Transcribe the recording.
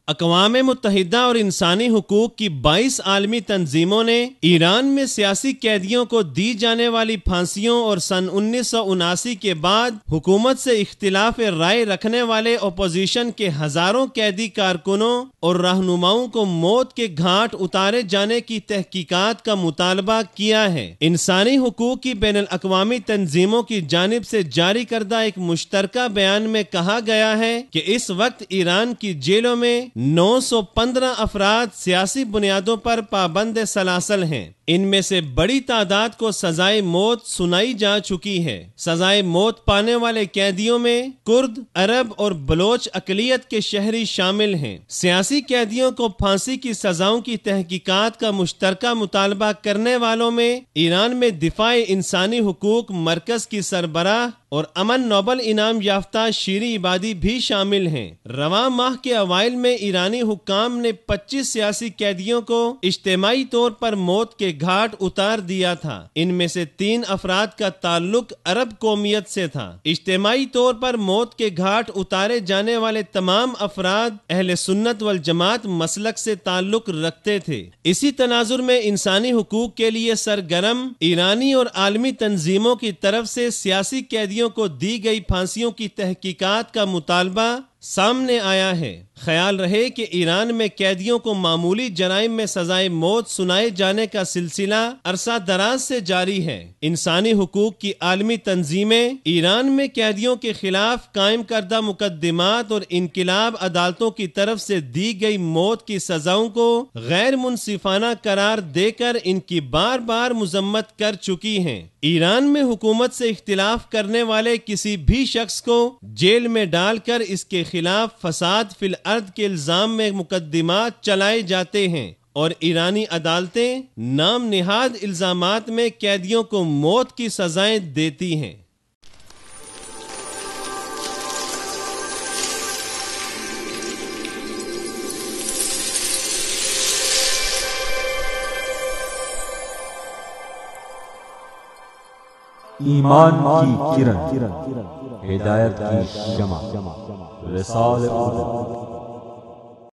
اقوام متحدہ اور انسانی حقوق کی 22 عالمی تنظیموں نے ایران میں سیاسی قیدیوں کو دی جانے والی پھانسیوں اور سن 1979 کے بعد حکومت سے اختلاف رائے رکھنے والے اپوزیشن کے ہزاروں قیدی کارکنوں اور رہنماؤں کو موت کے گھاٹ اتارے جانے کی تحقیقات کا مطالبہ کیا ہے۔ انسانی حقوق کی بین الاقوامی تنظیموں کی جانب سے جاری کردہ ایک مشترکہ بیان میں کہا گیا ہے کہ اس وقت ایران کی جیلوں میں 915 افراد سیاسی بنیادوں پر پابند سلاسل ہیں۔ ان میں سے بڑی تعداد کو سزائے موت سنائی جا چکی ہے۔ سزائے موت پانے والے قیدیوں میں کرد، عرب اور بلوچ اقلیت کے شہری شامل ہیں۔ سیاسی قیدیوں کو پھانسی کی سزاؤں کی تحقیقات کا مشترکہ مطالبہ کرنے والوں میں ایران میں دفاع انسانی حقوق مرکز کی سربراہ اور امن نوبل انعام یافتہ شیریں عبادی بھی شامل ہیں۔ رواں ماہ کے اوائل میں ایرانی حکام نے 25 سیاسی قیدیوں کو اجتماعی طور پر موت کے گھاٹ اتار دیا تھا۔ ان میں سے 3 افراد کا تعلق عرب قومیت سے تھا۔ اجتماعی طور پر موت کے گھاٹ اتارے جانے والے تمام افراد اہل سنت والجماعت مسلک سے تعلق رکھتے تھے۔ اسی تناظر میں انسانی حقوق کے لیے سرگرم ایرانی اور عالمی تنظیموں کی طرف سے سیاسی قیدیوں کو دی گئی پھانسیوں کی تحقیقات کا مطالبہ سامنے آیا ہے۔ خیال رہے کہ ایران میں قیدیوں کو معمولی جرائم میں سزائے موت سنائے جانے کا سلسلہ عرصہ دراز سے جاری ہے۔ انسانی حقوق کی عالمی تنظیمیں ایران میں قیدیوں کے خلاف قائم کردہ مقدمات اور انقلاب عدالتوں کی طرف سے دی گئی موت کی سزاؤں کو غیر منصفانہ قرار دے کر ان کی بار بار مذمت کر چکی ہیں۔ ایران میں حکومت سے اختلاف کرنے والے کسی بھی شخص کو جیل میں ڈال کر اس کے خلاف فساد فی الارض کے الزام میں مقدمات چلائے جاتے ہیں اور ایرانی عدالتیں نام نہاد الزامات میں قیدیوں کو موت کی سزائیں دیتی ہیں۔ ایمان کی کرن، ہدایت کی شمع، رسالہ